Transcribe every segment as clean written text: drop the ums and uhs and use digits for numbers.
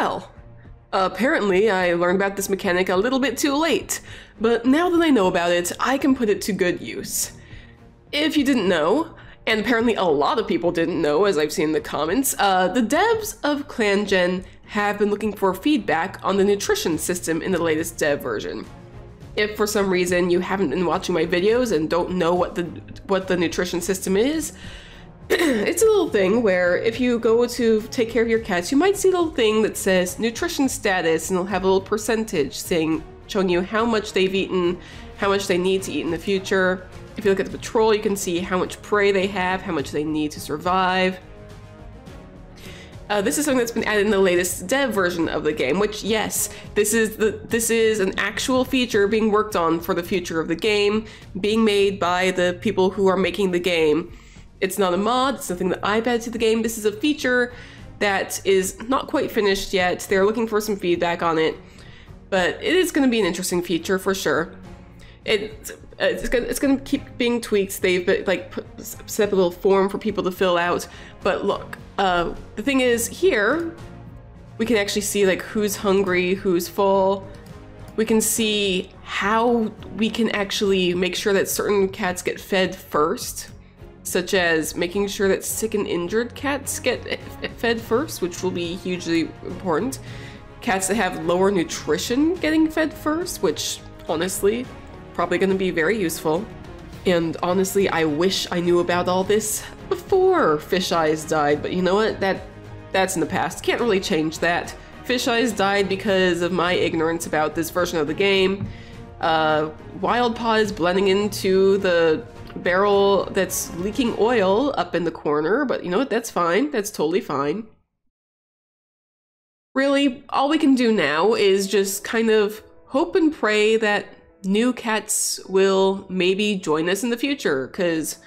Well, apparently I learned about this mechanic a little bit too late, but now that I know about it, I can put it to good use. If you didn't know, and apparently a lot of people didn't know as I've seen in the comments, the devs of ClanGen have been looking for feedback on the nutrition system in the latest dev version. If for some reason you haven't been watching my videos and don't know what the nutrition system is, it's a little thing where if you go to take care of your cats, you might see a little thing that says nutrition status, and it'll have a little percentage showing you how much they've eaten, how much they need to eat in the future. If you look at the patrol, you can see how much prey they have, how much they need to survive. This is something that's been added in the latest dev version of the game, which, yes, this is an actual feature being worked on for the future of the game, being made by the people who are making the game. It's not a mod, it's nothing that I've added to the game. This is a feature that is not quite finished yet. They're looking for some feedback on it, but it is going to be an interesting feature for sure. It's going to keep being tweaked. They've set up a little form for people to fill out, but look, the thing is here, we can actually see like who's hungry, who's full. We can see how we can actually make sure that certain cats get fed first, such as making sure that sick and injured cats get fed first, which will be hugely important. Cats that have lower nutrition getting fed first, which honestly, probably going to be very useful. And honestly, I wish I knew about all this before Fish Eyes died, but you know what? That's in the past. Can't really change that. Fish Eyes died because of my ignorance about this version of the game. Wild Paw is blending into the barrel that's leaking oil up in the corner, but you know what? That's fine. That's totally fine. Really, all we can do now is just kind of hope and pray that new cats will maybe join us in the future, because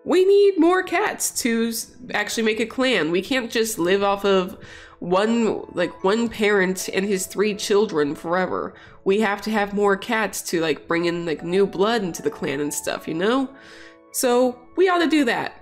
we need more cats to actually make a clan. We can't just live off of one parent and his 3 children forever. We have to have more cats to like bring in like new blood into the clan and stuff, you know? So we ought to do that.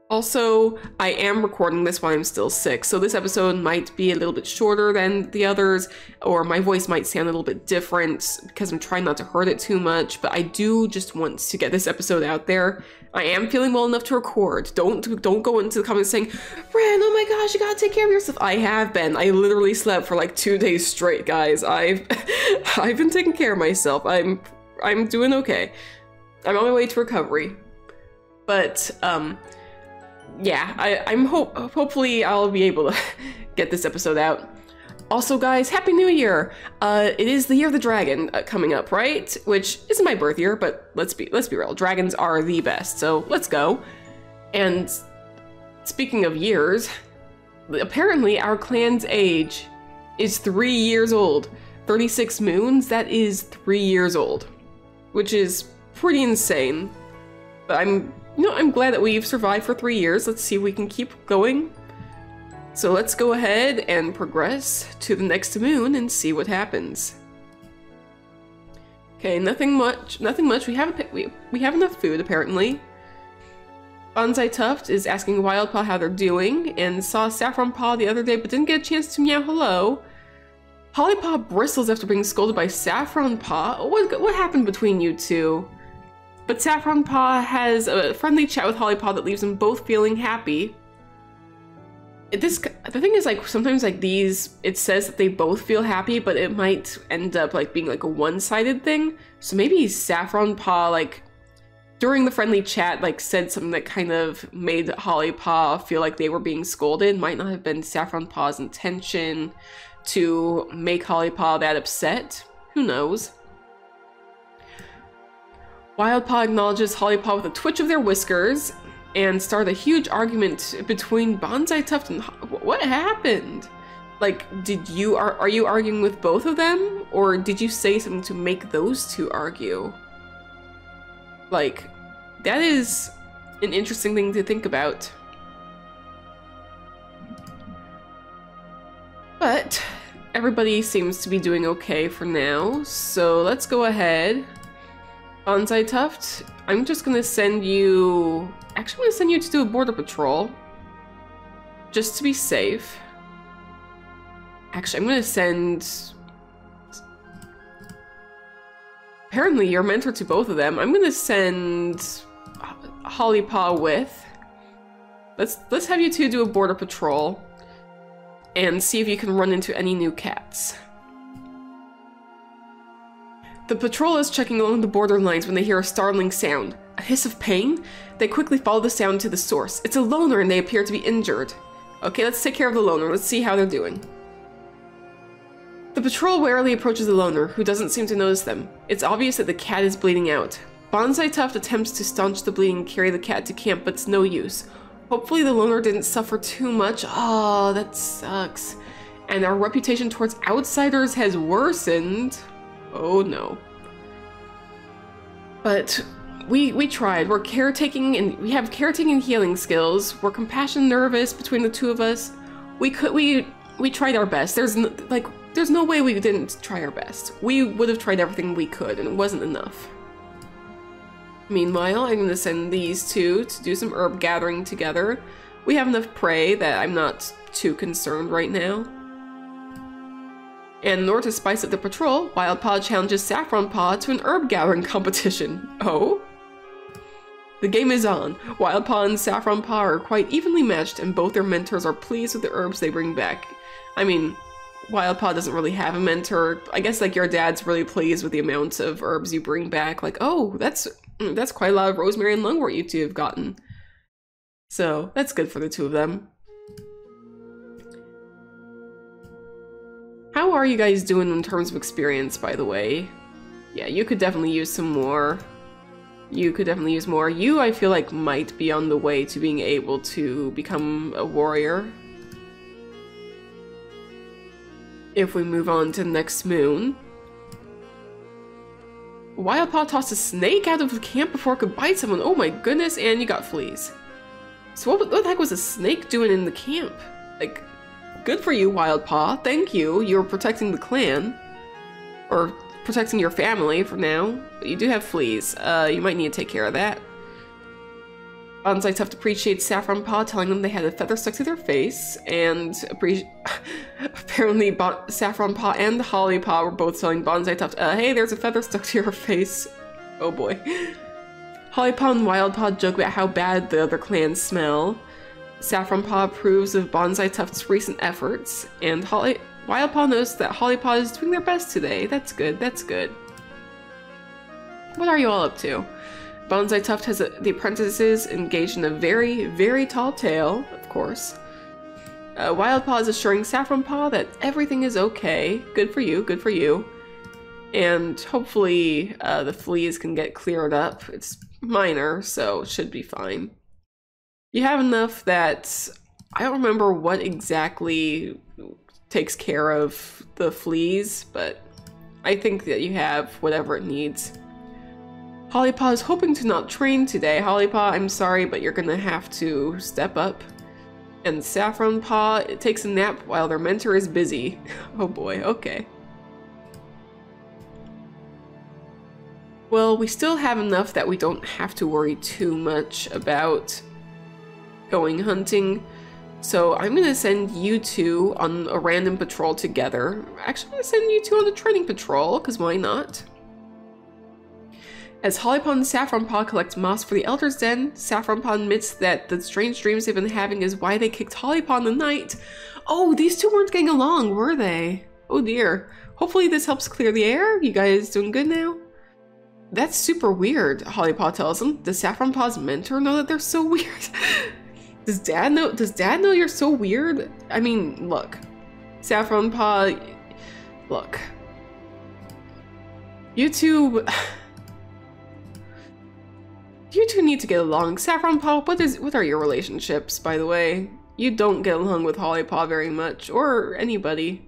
Also, I am recording this while I'm still sick, so this episode might be a little bit shorter than the others, or my voice might sound a little bit different because I'm trying not to hurt it too much, but I do just want to get this episode out there. I am feeling well enough to record. Don't go into the comments saying, Ren, oh my gosh, you gotta take care of yourself. I have been. I literally slept for like 2 days straight, guys. I've been taking care of myself. I'm doing okay. I'm on my way to recovery. But, yeah, hopefully I'll be able to get this episode out. Also, guys, Happy New Year! It is the Year of the Dragon coming up, right? Which isn't my birth year, but let's be real. Dragons are the best, so let's go. And speaking of years, apparently our clan's age is 3 years old. 36 moons, that is 3 years old, which is pretty insane. But I'm glad that we've survived for 3 years. Let's see if we can keep going. So let's go ahead and progress to the next moon and see what happens. Okay, nothing much. We have enough food apparently. Bonsai Tuft is asking Wild Paw how they're doing, and saw Saffron Paw the other day but didn't get a chance to meow hello. Holly Paw bristles after being scolded by Saffron Paw. What happened between you two? But Saffron Paw has a friendly chat with Holly Paw that leaves them both feeling happy. The thing is, like, sometimes like these, it says that they both feel happy, but it might end up like being like a one-sided thing. So maybe Saffron Paw, like, during the friendly chat, like, said something that kind of made Holly Paw feel like they were being scolded. Might not have been Saffron Paw's intention to make Holly Paw that upset. Who knows? Wild Paw acknowledges Holly Paw with a twitch of their whiskers and start a huge argument between Bonsai Tuft and what happened? Like, are you arguing with both of them, or did you say something to make those two argue? Like, that is an interesting thing to think about. But everybody seems to be doing okay for now, so let's go ahead. Bonsai Tuft, I'm just gonna send you... Actually, I'm gonna send you to do a border patrol. Just to be safe. Actually, I'm gonna send... Apparently, you're mentor to both of them. I'm gonna send Hollypaw with. Let's have you two do a border patrol and see if you can run into any new cats. The patrol is checking along the border lines when they hear a startling sound. A hiss of pain? They quickly follow the sound to the source. It's a loner and they appear to be injured. Okay, let's take care of the loner. Let's see how they're doing. The patrol warily approaches the loner, who doesn't seem to notice them. It's obvious that the cat is bleeding out. Bonsai Tuft attempts to staunch the bleeding and carry the cat to camp, but it's no use. Hopefully the loner didn't suffer too much. Oh, that sucks. And our reputation towards outsiders has worsened. Oh no. But we tried. We're caretaking and we have caretaking and healing skills. We're compassion nervous between the two of us. We tried our best. There's no way we didn't try our best. We would have tried everything we could and it wasn't enough. Meanwhile, I'm gonna send these two to do some herb gathering together. We have enough prey that I'm not too concerned right now. And in order to spice up the patrol, Wildpaw challenges Saffronpaw to an herb gathering competition. Oh? The game is on. Wildpaw and Saffronpaw are quite evenly matched and both their mentors are pleased with the herbs they bring back. I mean, Wildpaw doesn't really have a mentor. I guess like your dad's really pleased with the amount of herbs you bring back. Like, oh, that's quite a lot of rosemary and lungwort you two have gotten. So that's good for the two of them. How are you guys doing in terms of experience, by the way? Yeah, you could definitely use some more. You could definitely use more. You, I feel like, might be on the way to being able to become a warrior. If we move on to the next moon. Wildpaw tossed a snake out of the camp before it could bite someone. Oh my goodness, and you got fleas. So what the heck was a snake doing in the camp? Like, good for you, Wildpaw. Thank you. You're protecting the clan. Or protecting your family for now. But you do have fleas. You might need to take care of that. Bonsai Tuft appreciates Saffronpaw, telling them they had a feather stuck to their face, and apparently Saffronpaw and Hollypaw were both telling Bonsai Tuft, hey, there's a feather stuck to your face. Oh boy. Hollypaw and Wildpaw joke about how bad the other clans smell. Saffronpaw approves of Bonsai Tuft's recent efforts, and Wildpaw noticed that Hollypaw is doing their best today. That's good, that's good. What are you all up to? Bonsai Tuft has the apprentices engaged in a very, very tall tale, of course. Wildpaw is assuring Saffronpaw that everything is okay. Good for you, good for you. And hopefully the fleas can get cleared up. It's minor, so it should be fine. You have enough that I don't remember what exactly takes care of the fleas, but I think that you have whatever it needs. Hollypaw is hoping to not train today. Hollypaw, I'm sorry, but you're gonna have to step up. And Saffronpaw takes a nap while their mentor is busy. Oh boy, okay. Well, we still have enough that we don't have to worry too much about going hunting. So I'm gonna send you two on a random patrol together. Actually, I'm gonna send you two on a training patrol, because why not? As Hollypaw and Saffronpaw collect moss for the Elder's Den, Saffronpaw admits that the strange dreams they've been having is why they kicked Hollypaw in the night. Oh, these two weren't getting along, were they? Oh dear. Hopefully this helps clear the air. You guys doing good now? That's super weird, Hollypaw tells them. Does Saffronpaw's mentor know that they're so weird? Does Dad know you're so weird? I mean, look. Saffronpaw, look. You two need to get along. Saffronpaw, what are your relationships, by the way? You don't get along with Hollypaw very much, or anybody.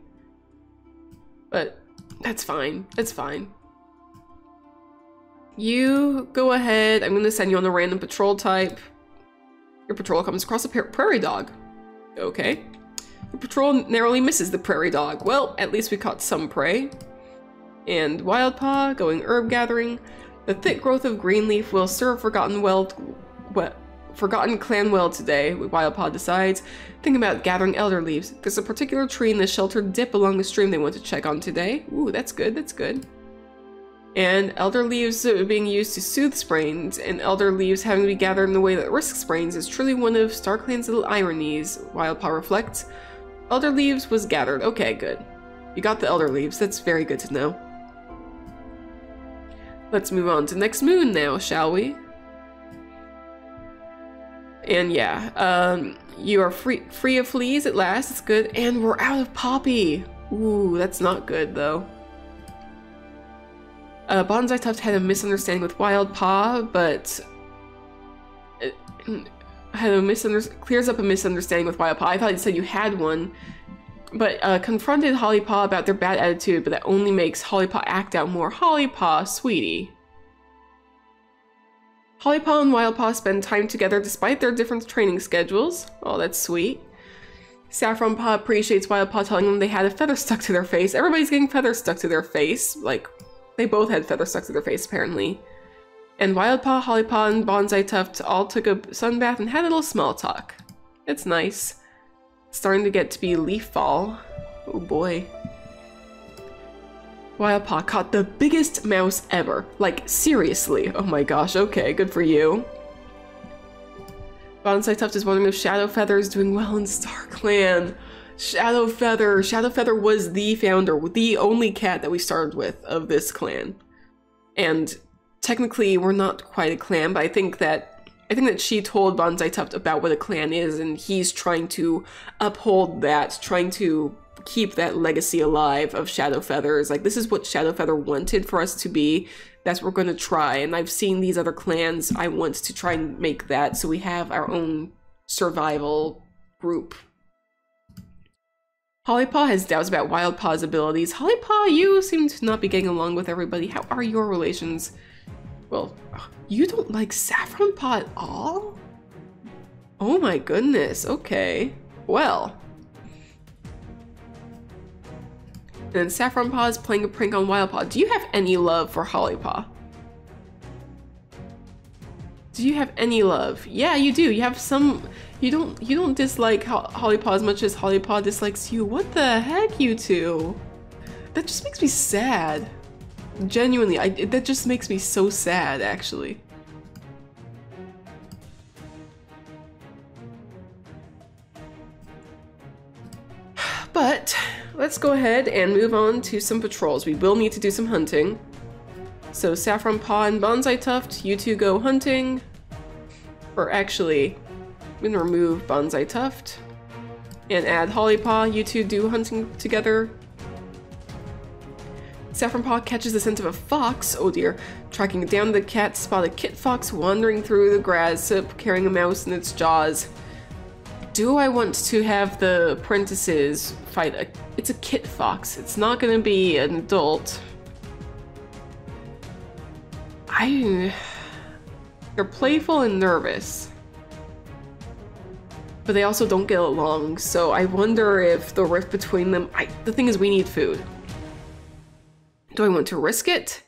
But that's fine. That's fine. You go ahead. I'm gonna send you on a random patrol type. Your patrol comes across a prairie dog. Okay. The patrol narrowly misses the prairie dog. Well, at least we caught some prey. And Wildpaw going herb gathering. The thick growth of green leaf will serve forgotten forgotten clan well today, Wildpaw decides. Think about gathering elder leaves. There's a particular tree in the sheltered dip along the stream they want to check on today. Ooh, that's good, that's good. And elder leaves being used to soothe sprains, and elder leaves having to be gathered in a way that risks sprains is truly one of StarClan's little ironies, Wildpaw reflects. Elder leaves was gathered. Okay, good. You got the elder leaves. That's very good to know. Let's move on to next moon now, shall we? And yeah, you are free of fleas at last. It's good. And we're out of Poppy. Ooh, that's not good though. Bonsai Tuft had a misunderstanding with Wildpaw, but clears up a misunderstanding with Wildpaw. I thought you said you had one, but confronted Hollypaw about their bad attitude, but that only makes Hollypaw act out more. Hollypaw, sweetie. Hollypaw and Wildpaw spend time together despite their different training schedules. Oh, that's sweet. Saffronpaw appreciates Wildpaw telling them they had a feather stuck to their face. Everybody's getting feathers stuck to their face, like. They both had feathers stuck to their face, apparently. And Wildpaw, Hollypaw, and Bonsai Tuft all took a sunbath and had a little small talk. It's nice. It's starting to get to be leaf fall. Oh boy. Wildpaw caught the biggest mouse ever. Like, seriously. Oh my gosh, okay, good for you. Bonsai Tuft is wondering if Shadowfeather is doing well in StarClan. Shadowfeather was the founder, the only cat that we started with of this clan. And technically we're not quite a clan, but I think that she told Bonsai Tuft about what a clan is, and he's trying to uphold that, trying to keep that legacy alive of Shadowfeather. Like, this is what Shadowfeather wanted for us to be. That's what we're gonna try. And I've seen these other clans. I want to try and make that so we have our own survival group. Hollypaw has doubts about Wildpaw's abilities. Hollypaw, you seem to not be getting along with everybody. How are your relations? Well, you don't like Saffronpaw at all? Oh my goodness, okay. Well. And then Saffronpaw is playing a prank on Wildpaw. Do you have any love for Hollypaw? Do you have any love? Yeah, you do. You have some... You don't dislike Hollypaw as much as Hollypaw dislikes you. What the heck, you two? That just makes me sad. Genuinely, that just makes me so sad, actually. But let's go ahead and move on to some patrols. We will need to do some hunting. So Saffronpaw and Bonsai Tuft, you two go hunting. Or actually, I'm gonna remove Bonsai Tuft and add Hollypaw. You two do hunting together. Saffronpaw catches the scent of a fox. Oh dear. Tracking down the cat, spot a kit fox wandering through the grass, carrying a mouse in its jaws. Do I want to have the apprentices fight it's a kit fox. It's not gonna be an adult. They're playful and nervous. But they also don't get along, so I wonder if the rift between them... the thing is, we need food. Do I want to risk it?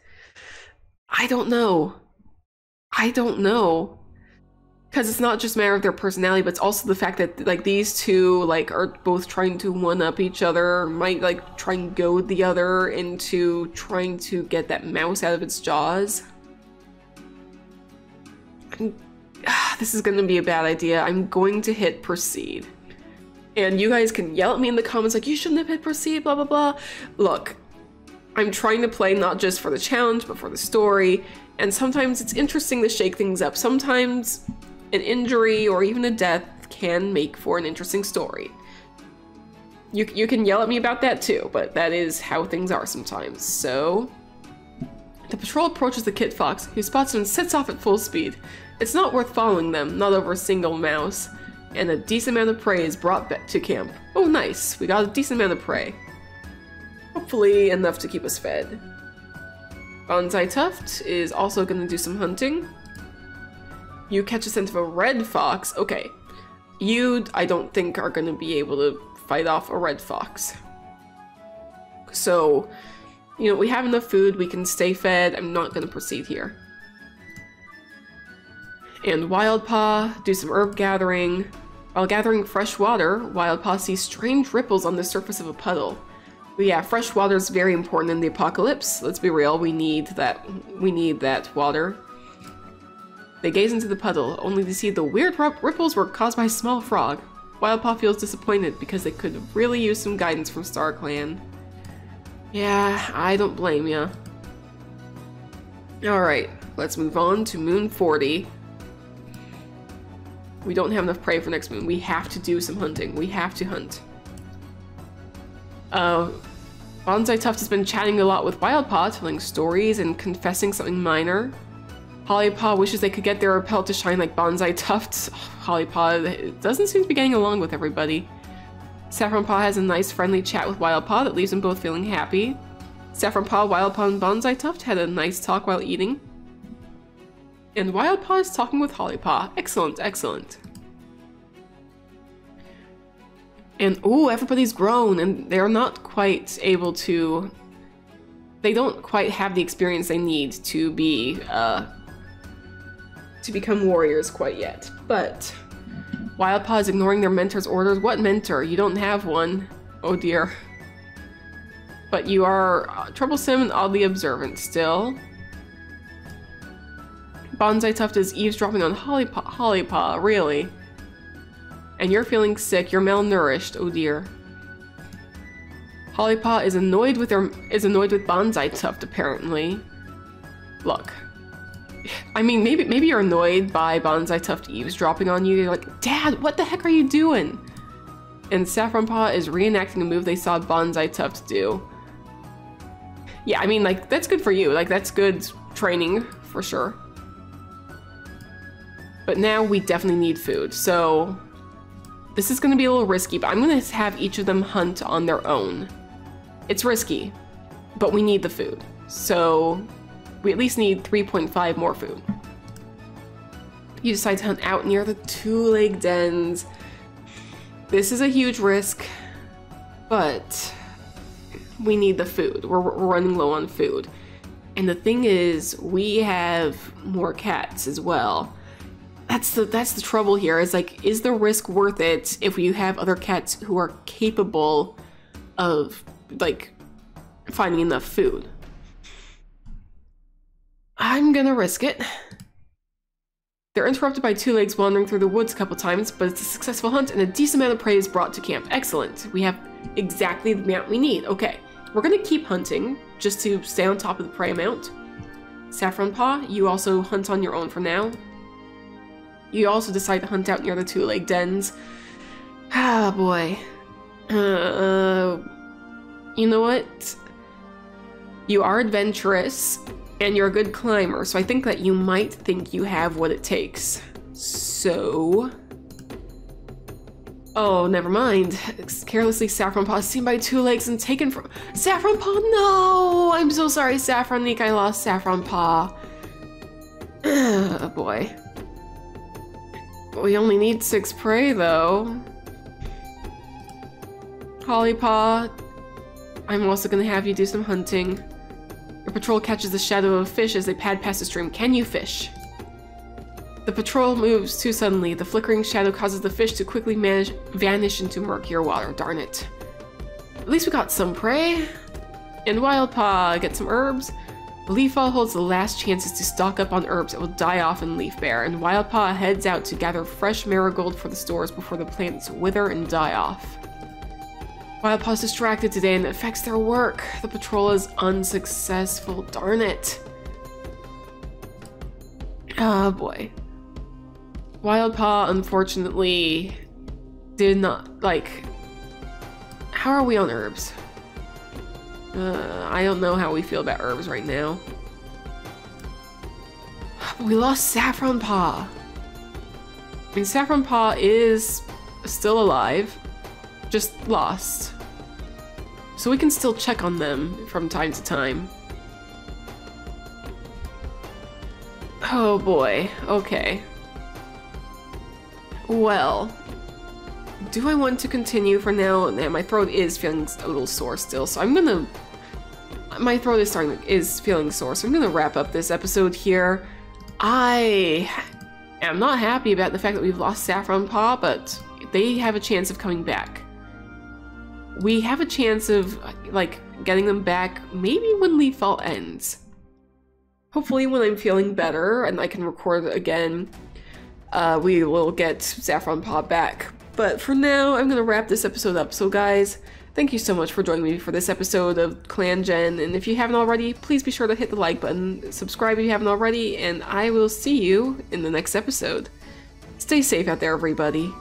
I don't know. I don't know. Because it's not just a matter of their personality, but it's also the fact that, like, these two, like, are both trying to one-up each other, might, like, try and goad the other into trying to get that mouse out of its jaws. This is going to be a bad idea. I'm going to hit proceed. And you guys can yell at me in the comments like, you shouldn't have hit proceed, blah, blah, blah. Look, I'm trying to play not just for the challenge, but for the story. And sometimes it's interesting to shake things up. Sometimes an injury or even a death can make for an interesting story. You can yell at me about that too, but that is how things are sometimes. So the patrol approaches the kit fox, who spots him and sets off at full speed. It's not worth following them, not over a single mouse, and a decent amount of prey is brought back to camp. Oh nice, we got a decent amount of prey. Hopefully enough to keep us fed. Bonsai Tuft is also going to do some hunting. You catch a scent of a red fox. Okay, you, I don't think, are going to be able to fight off a red fox. So, you know, we have enough food, we can stay fed. I'm not going to proceed here. And Wildpaw, do some herb gathering. While gathering fresh water, Wildpaw sees strange ripples on the surface of a puddle. But yeah, fresh water is very important in the apocalypse. Let's be real, we need that water. They gaze into the puddle, only to see the weird ripples were caused by a small frog. Wildpaw feels disappointed because they could really use some guidance from StarClan. Yeah, I don't blame ya. Alright, let's move on to Moon 40. We don't have enough prey for next moon. We have to do some hunting. We have to hunt. Bonsai Tuft has been chatting a lot with Wildpaw, telling stories and confessing something minor. Hollypaw wishes they could get their pelt to shine like Bonsai Tuft. Hollypaw doesn't seem to be getting along with everybody. Saffronpaw has a nice friendly chat with Wildpaw that leaves them both feeling happy. Saffronpaw, Wildpaw, and Bonsai Tuft had a nice talk while eating. And Wildpaw is talking with Hollypaw. Excellent, excellent. And ooh, everybody's grown and they're not quite able to... They don't quite have the experience they need to be, to become warriors quite yet. But Wildpaw is ignoring their mentor's orders. What mentor? You don't have one. Oh dear. But you are troublesome and oddly observant still. Bonsai Tuft is eavesdropping on Hollypaw, really? And you're feeling sick, you're malnourished, oh dear. Hollypaw is annoyed with Bonsai Tuft, apparently. Look. I mean, maybe you're annoyed by Bonsai Tuft eavesdropping on you. You're like, Dad, what the heck are you doing? And Saffronpaw is reenacting a move they saw Bonsai Tuft do. Yeah, I mean, like, that's good for you. Like, that's good training, for sure. But now we definitely need food, so this is going to be a little risky, but I'm going to have each of them hunt on their own. It's risky, but we need the food, so we at least need 3.5 more food. You decide to hunt out near the two-leg dens. This is a huge risk, but we need the food. We're running low on food. And the thing is, we have more cats as well. That's the trouble here, is like, is the risk worth it if you have other cats who are capable of, like, finding enough food? I'm gonna risk it. They're interrupted by two legs wandering through the woods a couple times, but it's a successful hunt and a decent amount of prey is brought to camp. Excellent. We have exactly the amount we need. Okay, we're gonna keep hunting just to stay on top of the prey amount. Saffronpaw, you also hunt on your own for now. You also decide to hunt out near the two-leg dens. Ah, boy. You know what? You are adventurous, and you're a good climber, so I think that you might think you have what it takes. So... Oh, never mind. Carelessly, Saffronpaw is seen by two legs and taken from... Saffronpaw, no! I'm so sorry, Saffronique, I lost Saffronpaw. Oh, boy. We only need 6 prey, though. Hollypaw, I'm also gonna have you do some hunting. Your patrol catches the shadow of a fish as they pad past the stream. Can you fish? The patrol moves too suddenly. The flickering shadow causes the fish to quickly vanish into murkier water. Darn it. At least we got some prey. And Wildpaw, get some herbs. The Leafball holds the last chances to stock up on herbs that will die off in Leaf Bear, and Wildpaw heads out to gather fresh marigold for the stores before the plants wither and die off. Wildpaw's distracted today and it affects their work. The patrol is unsuccessful. Darn it. Oh boy. Wildpaw, unfortunately, did not, like... How are we on herbs? I don't know how we feel about herbs right now. We lost Saffronpaw. I mean, Saffronpaw is still alive, just lost. So we can still check on them from time to time. Oh boy, okay. Well, do I want to continue for now? Nah, my throat is feeling a little sore still, so I'm gonna... My throat is feeling sore, so I'm gonna wrap up this episode here. I And I'm not happy about the fact that we've lost Saffron Paw, but they have a chance of coming back. We have a chance of, like, getting them back maybe when Leaf Fall ends. Hopefully when I'm feeling better and I can record again, we will get Saffron Paw back. But for now, I'm gonna wrap this episode up. So guys, thank you so much for joining me for this episode of ClanGen, and if you haven't already, please be sure to hit the like button, subscribe if you haven't already, and I will see you in the next episode. Stay safe out there, everybody.